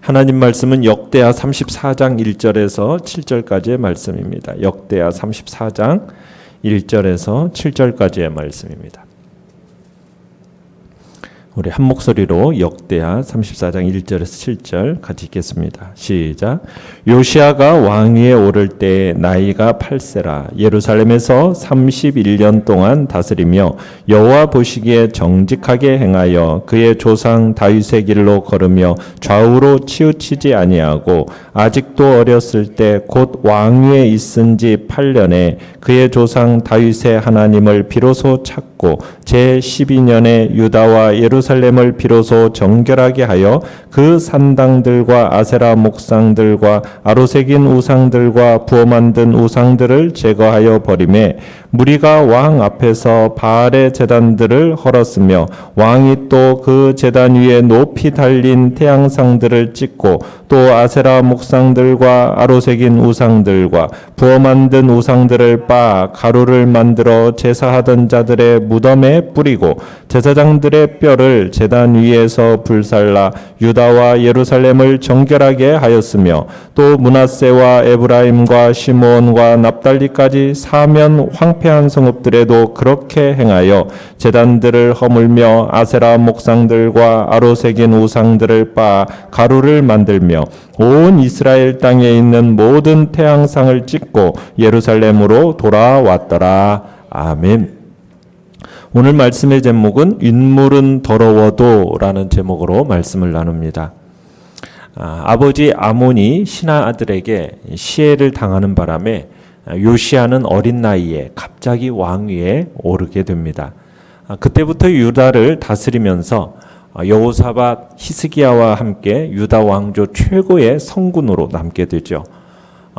하나님 말씀은 역대하 34장 1절에서 7절까지의 말씀입니다. 역대하 34장 1절에서 7절까지의 말씀입니다. 우리 한 목소리로 역대하 34장 1절에서 7절 같이 읽겠습니다. 시작. 요시야가 왕위에 오를 때 나이가 8세라 예루살렘에서 31년 동안 다스리며 여호와 보시기에 정직하게 행하여 그의 조상 다윗의 길로 걸으며 좌우로 치우치지 아니하고 아직도 어렸을 때 곧 왕위에 있은 지 8년에 그의 조상 다윗의 하나님을 비로소 찾고 제12년에 유다와 예루살렘을 비로소 정결하게 하여 그 산당들과 아세라 목상들과 아로새긴 우상들과 부어 만든 우상들을 제거하여 버리매 무리가 왕 앞에서 바알의 제단들을 헐었으며 왕이 또 그 제단 위에 높이 달린 태양상들을 찍고 또 아세라 목상들과 아로새긴 우상들과 부어 만든 우상들을 빻아 가루를 만들어 제사하던 자들의 무덤에 뿌리고 제사장들의 뼈를 제단 위에서 불살라 유다와 예루살렘을 정결하게 하였으며 또 므낫세와 에브라임과 시므온과 납달리까지 사면 황폐한 성읍들에도 그렇게 행하여 제단들을 허물며 아세라 목상들과 아로새긴 우상들을 빻아 가루를 만들며 온 이스라엘 땅에 있는 모든 태양상을 찍고 예루살렘으로 돌아왔더라. 아멘. 오늘 말씀의 제목은 인물은 더러워도 라는 제목으로 말씀을 나눕니다. 아버지 아몬이 신하 아들에게 시해를 당하는 바람에 요시야는 어린 나이에 갑자기 왕위에 오르게 됩니다. 그때부터 유다를 다스리면서 여호사밧 히스기야와 함께 유다 왕조 최고의 성군으로 남게 되죠.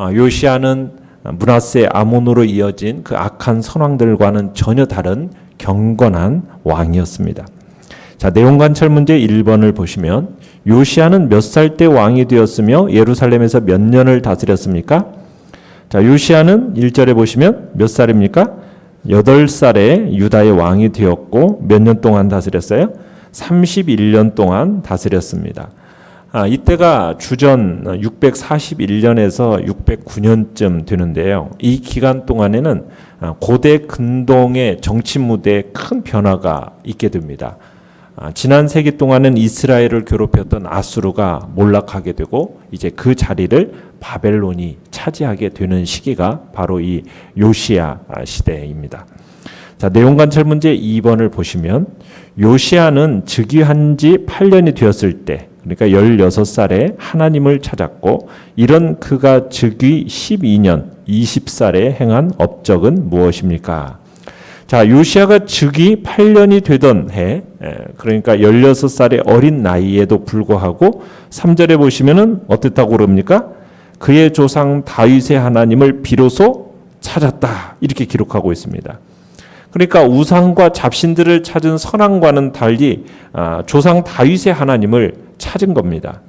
요시야는 므낫세 아몬으로 이어진 그 악한 선왕들과는 전혀 다른 경건한 왕이었습니다. 자, 내용 관찰 문제 1번을 보시면 요시야는 몇 살 때 왕이 되었으며 예루살렘에서 몇 년을 다스렸습니까? 자, 요시야는 1절에 보시면 몇 살입니까? 8살에 유다의 왕이 되었고 몇 년 동안 다스렸어요? 31년 동안 다스렸습니다. 이때가 주전 641년에서 609년쯤 되는데요. 이 기간 동안에는 고대 근동의 정치 무대에 큰 변화가 있게 됩니다. 지난 세기 동안은 이스라엘을 괴롭혔던 아수르가 몰락하게 되고 이제 그 자리를 바벨론이 차지하게 되는 시기가 바로 이 요시야 시대입니다. 자, 내용 관찰 문제 2번을 보시면 요시야는 즉위한 지 8년이 되었을 때 그러니까 16살에 하나님을 찾았고 이런 그가 즉위 12년 20살에 행한 업적은 무엇입니까? 자, 요시야가 즉위 8년이 되던 해 그러니까 16살의 어린 나이에도 불구하고 3절에 보시면은 어떻다고 그럽니까? 그의 조상 다윗의 하나님을 비로소 찾았다 이렇게 기록하고 있습니다. 그러니까 우상과 잡신들을 찾은 선왕과는 달리 조상 다윗의 하나님을 찾은 겁니다.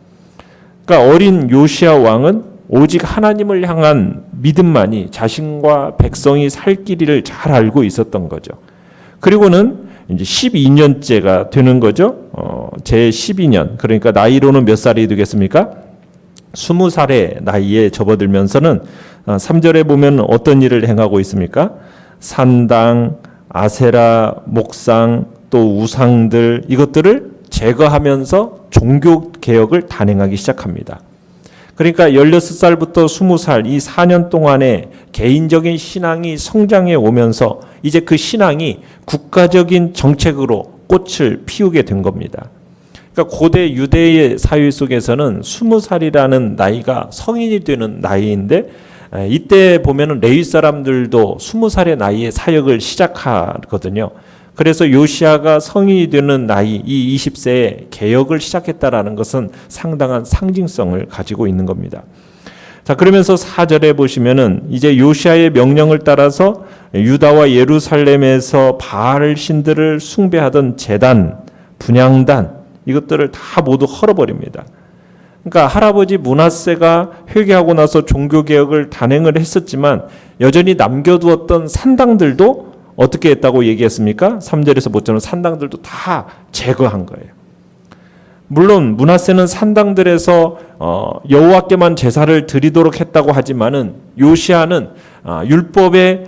그러니까 어린 요시야 왕은 오직 하나님을 향한 믿음만이 자신과 백성이 살 길이를 잘 알고 있었던 거죠. 그리고는 이제 12년째가 되는 거죠. 제 12년 그러니까 나이로는 몇 살이 되겠습니까? 20살의 나이에 접어들면서는 3절에 보면 어떤 일을 행하고 있습니까? 산당, 아세라, 목상, 또 우상들 이것들을 제거하면서 종교 개혁을 단행하기 시작합니다. 그러니까 16살부터 20살 이 4년 동안에 개인적인 신앙이 성장해 오면서 이제 그 신앙이 국가적인 정책으로 꽃을 피우게 된 겁니다. 그러니까 고대 유대의 사회 속에서는 20살이라는 나이가 성인이 되는 나이인데 이때 보면은 레위 사람들도 20살의 나이에 사역을 시작하거든요. 그래서 요시야가 성인이 되는 나이 이 20세에 개혁을 시작했다라는 것은 상당한 상징성을 가지고 있는 겁니다. 자, 그러면서 4절에 보시면은 이제 요시야의 명령을 따라서 유다와 예루살렘에서 바알 신들을 숭배하던 제단, 분향단 이것들을 다 모두 헐어버립니다. 그러니까 할아버지 므낫세가 회개하고 나서 종교개혁을 단행을 했었지만 여전히 남겨두었던 산당들도 어떻게 했다고 얘기했습니까? 3절에서 보자면 산당들도 다 제거한 거예요. 물론 므낫세는 산당들에서 여호와께만 제사를 드리도록 했다고 하지만은 요시아는 율법의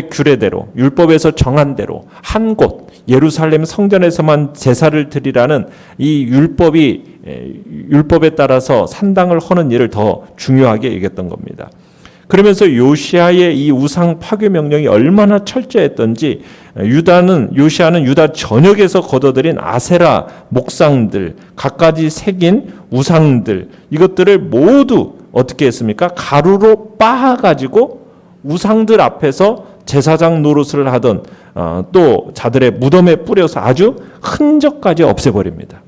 규례대로, 율법에서 정한 대로 한 곳 예루살렘 성전에서만 제사를 드리라는 이 율법에 따라서 산당을 허는 일을 더 중요하게 여겼던 겁니다. 그러면서 요시아의 이 우상 파괴 명령이 얼마나 철저했던지 요시아는 유다 전역에서 거둬들인 아세라 목상들, 갖가지 새긴 우상들, 이것들을 모두 어떻게 했습니까? 가루로 빻아가지고 우상들 앞에서 제사장 노릇을 하던 또 자들의 무덤에 뿌려서 아주 흔적까지 없애버립니다.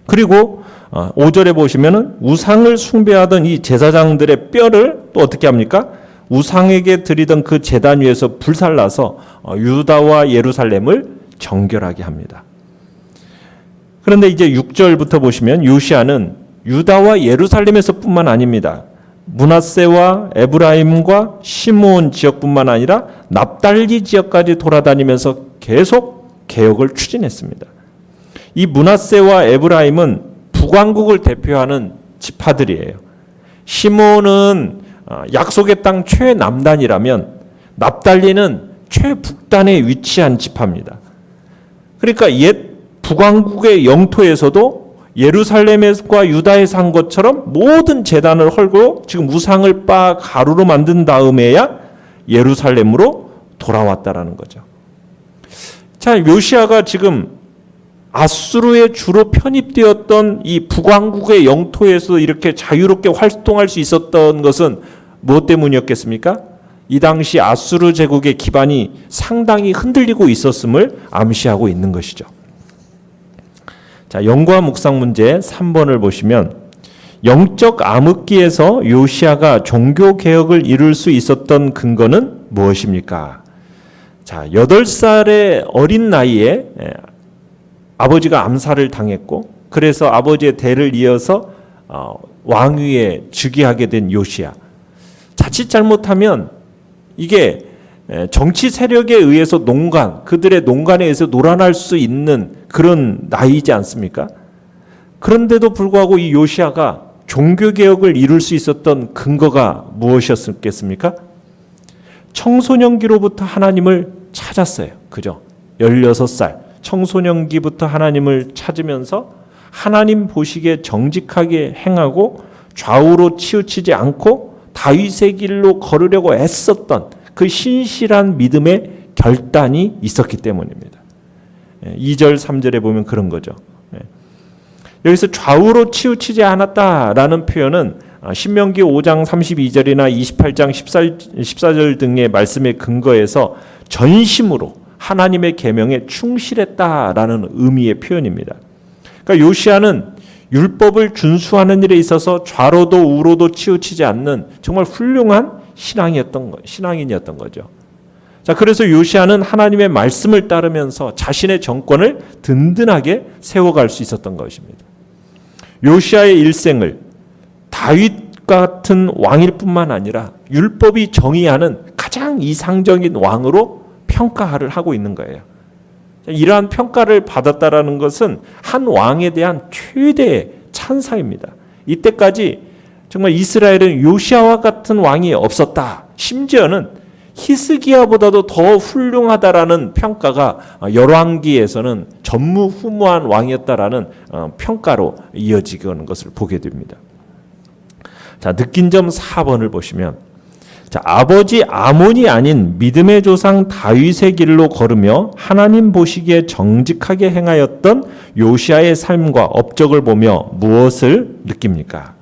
그리고 5절에 보시면은 우상을 숭배하던 이 제사장들의 뼈를 또 어떻게 합니까? 우상에게 드리던 그 제단 위에서 불살라서 유다와 예루살렘을 정결하게 합니다. 그런데 이제 6절부터 보시면 요시아는 유다와 예루살렘에서 뿐만 아닙니다. 므낫세와 에브라임과 시므온 지역뿐만 아니라 납달리 지역까지 돌아다니면서 계속 개혁을 추진했습니다. 이 므낫세와 에브라임은 북왕국을 대표하는 지파들이에요. 시므온은 약속의 땅 최남단이라면 납달리는 최북단에 위치한 지파입니다. 그러니까 옛 북왕국의 영토에서도 예루살렘과 유다에 산 것처럼 모든 제단을 헐고 지금 우상을 빻아 가루로 만든 다음에야 예루살렘으로 돌아왔다라는 거죠. 자, 요시아가 지금 아수르에 주로 편입되었던 이 북왕국의 영토에서 이렇게 자유롭게 활동할 수 있었던 것은 무엇 때문이었겠습니까? 이 당시 아수르 제국의 기반이 상당히 흔들리고 있었음을 암시하고 있는 것이죠. 자, 연구와 묵상 문제 3번을 보시면 영적 암흑기에서 요시아가 종교 개혁을 이룰 수 있었던 근거는 무엇입니까? 자, 8살의 어린 나이에 아버지가 암살을 당했고 그래서 아버지의 대를 이어서 왕위에 즉위하게 된 요시아. 자칫 잘못하면 이게 정치 세력에 의해서 그들의 농간에 의해서 놀아날 수 있는 그런 나이지 않습니까? 그런데도 불구하고 이 요시아가 종교개혁을 이룰 수 있었던 근거가 무엇이었겠습니까? 청소년기로부터 하나님을 찾았어요. 그죠? 16살 청소년기부터 하나님을 찾으면서 하나님 보시기에 정직하게 행하고 좌우로 치우치지 않고 다윗의 길로 걸으려고 애썼던 그 신실한 믿음의 결단이 있었기 때문입니다. 2절 3절에 보면 그런 거죠. 여기서 좌우로 치우치지 않았다라는 표현은 신명기 5장 32절이나 28장 14절 등의 말씀의 근거에서 전심으로 하나님의 계명에 충실했다라는 의미의 표현입니다. 그러니까 요시아는 율법을 준수하는 일에 있어서 좌로도 우로도 치우치지 않는 정말 훌륭한 신앙인이었던 거죠. 자, 그래서 요시아는 하나님의 말씀을 따르면서 자신의 정권을 든든하게 세워갈 수 있었던 것입니다. 요시아의 일생을 다윗 같은 왕일 뿐만 아니라 율법이 정의하는 가장 이상적인 왕으로 평가를 하고 있는 거예요. 이러한 평가를 받았다라는 것은 한 왕에 대한 최대의 찬사입니다. 이때까지 정말 이스라엘은 요시아와 같은 왕이 없었다. 심지어는 히스기야보다도 더 훌륭하다라는 평가가 열왕기에서는 전무후무한 왕이었다라는 평가로 이어지는 것을 보게 됩니다. 자, 느낀 점 4번을 보시면 자, 아버지 아몬이 아닌 믿음의 조상 다윗의 길로 걸으며 하나님 보시기에 정직하게 행하였던 요시아의 삶과 업적을 보며 무엇을 느낍니까?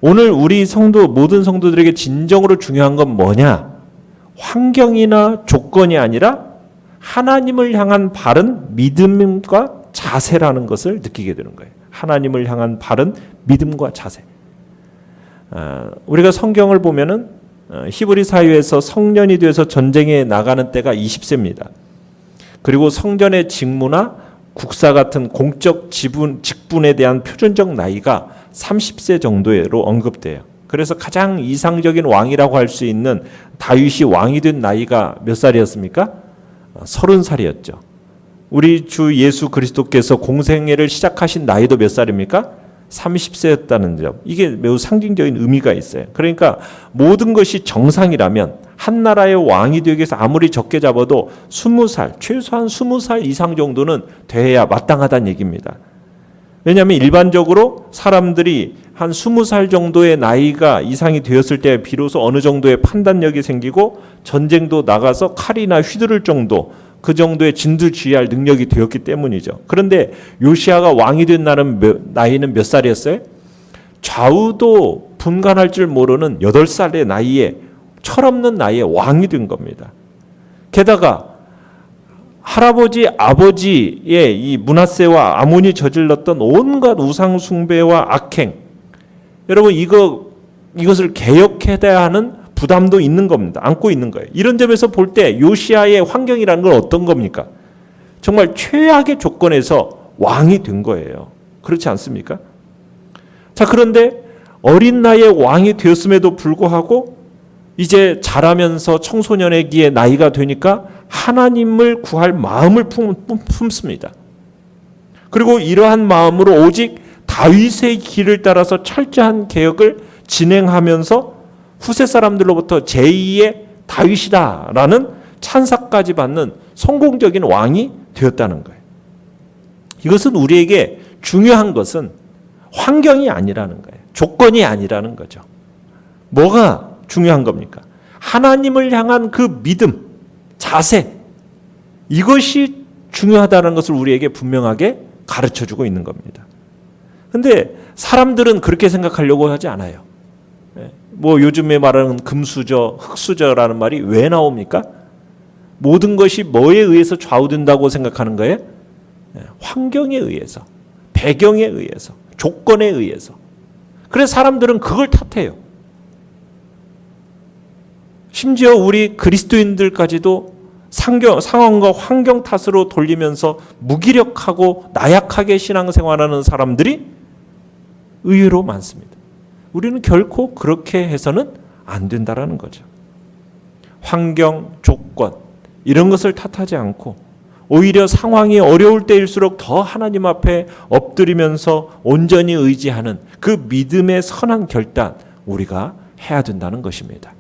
오늘 우리 모든 성도들에게 진정으로 중요한 건 뭐냐? 환경이나 조건이 아니라 하나님을 향한 바른 믿음과 자세라는 것을 느끼게 되는 거예요. 하나님을 향한 바른 믿음과 자세. 우리가 성경을 보면은 히브리 사회에서 성년이 돼서 전쟁에 나가는 때가 20세입니다. 그리고 성전의 직무나 국사 같은 공적 직분에 대한 표준적 나이가 30세 정도로 언급돼요. 그래서 가장 이상적인 왕이라고 할 수 있는 다윗이 왕이 된 나이가 몇 살이었습니까? 30살이었죠. 우리 주 예수 그리스도께서 공생애를 시작하신 나이도 몇 살입니까? 30세였다는 점. 이게 매우 상징적인 의미가 있어요. 그러니까 모든 것이 정상이라면 한 나라의 왕이 되기 위해서 아무리 적게 잡아도 20살, 최소한 20살 이상 정도는 돼야 마땅하다는 얘기입니다. 왜냐하면 일반적으로 사람들이 한 20살 정도의 나이가 이상이 되었을 때 비로소 어느 정도의 판단력이 생기고 전쟁도 나가서 칼이나 휘두를 정도, 그 정도의 진두지휘할 능력이 되었기 때문이죠. 그런데 요시아가 왕이 된 나이는 몇 살이었어요? 좌우도 분간할 줄 모르는 8살의 나이에, 철없는 나이에 왕이 된 겁니다. 게다가 할아버지, 아버지의 이 므낫세와 아몬이 저질렀던 온갖 우상 숭배와 악행, 여러분 이것을 개혁해야 하는 부담도 있는 겁니다. 안고 있는 거예요. 이런 점에서 볼 때 요시아의 환경이라는 건 어떤 겁니까? 정말 최악의 조건에서 왕이 된 거예요. 그렇지 않습니까? 자, 그런데 어린 나이에 왕이 되었음에도 불구하고 이제 자라면서 청소년의 나이가 되니까 하나님을 구할 마음을 품습니다. 그리고 이러한 마음으로 오직 다윗의 길을 따라서 철저한 개혁을 진행하면서 후세 사람들로부터 제2의 다윗이다라는 찬사까지 받는 성공적인 왕이 되었다는 거예요. 이것은 우리에게 중요한 것은 환경이 아니라는 거예요. 조건이 아니라는 거죠. 뭐가 중요한 겁니까? 하나님을 향한 그 믿음, 자세, 이것이 중요하다는 것을 우리에게 분명하게 가르쳐주고 있는 겁니다. 그런데 사람들은 그렇게 생각하려고 하지 않아요. 뭐 요즘에 말하는 금수저, 흙수저라는 말이 왜 나옵니까? 모든 것이 뭐에 의해서 좌우된다고 생각하는 거예요? 환경에 의해서, 배경에 의해서, 조건에 의해서. 그래서 사람들은 그걸 탓해요. 심지어 우리 그리스도인들까지도 상황과 환경 탓으로 돌리면서 무기력하고 나약하게 신앙생활하는 사람들이 의외로 많습니다. 우리는 결코 그렇게 해서는 안 된다라는 거죠. 환경, 조건 이런 것을 탓하지 않고 오히려 상황이 어려울 때일수록 더 하나님 앞에 엎드리면서 온전히 의지하는 그 믿음의 선한 결단 우리가 해야 된다는 것입니다.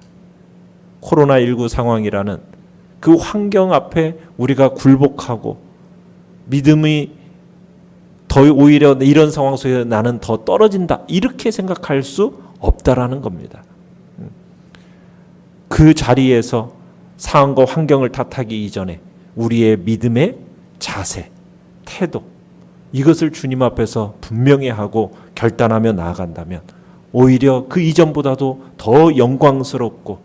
코로나19 상황이라는 그 환경 앞에 우리가 굴복하고 믿음이 더 오히려 이런 상황 속에서 나는 더 떨어진다 이렇게 생각할 수 없다라는 겁니다. 그 자리에서 상황과 환경을 탓하기 이전에 우리의 믿음의 자세, 태도 이것을 주님 앞에서 분명히 하고 결단하며 나아간다면 오히려 그 이전보다도 더 영광스럽고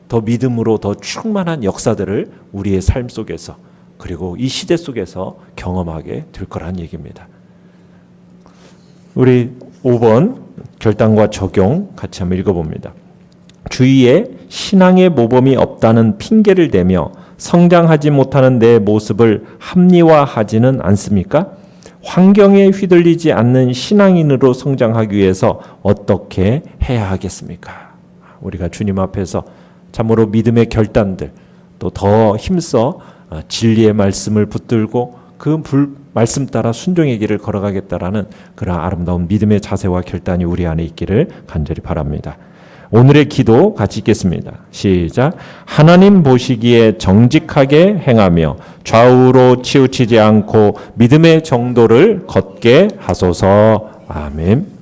더 믿음으로 더 충만한 역사들을 우리의 삶 속에서 그리고 이 시대 속에서 경험하게 될 거란 얘기입니다. 우리 5번 결단과 적용 같이 한번 읽어봅니다. 주위에 신앙의 모범이 없다는 핑계를 대며 성장하지 못하는 내 모습을 합리화하지는 않습니까? 환경에 휘둘리지 않는 신앙인으로 성장하기 위해서 어떻게 해야 하겠습니까? 우리가 주님 앞에서 참으로 믿음의 결단들 또 더 힘써 진리의 말씀을 붙들고 그 말씀 따라 순종의 길을 걸어가겠다라는 그런 아름다운 믿음의 자세와 결단이 우리 안에 있기를 간절히 바랍니다. 오늘의 기도 같이 읽겠습니다. 시작. 하나님 보시기에 정직하게 행하며 좌우로 치우치지 않고 믿음의 정도를 걷게 하소서. 아멘.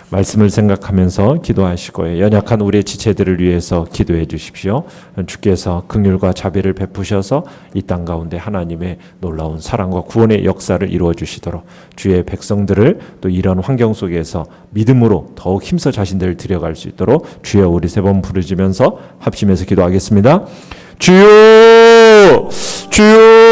말씀을 생각하면서 기도하시고 연약한 우리의 지체들을 위해서 기도해 주십시오. 주께서 긍휼과 자비를 베푸셔서 이 땅 가운데 하나님의 놀라운 사랑과 구원의 역사를 이루어 주시도록 주의 백성들을 또 이런 환경 속에서 믿음으로 더욱 힘써 자신들을 들여갈 수 있도록 주여 우리 세 번 부르짖으면서 합심해서 기도하겠습니다. 주여 주여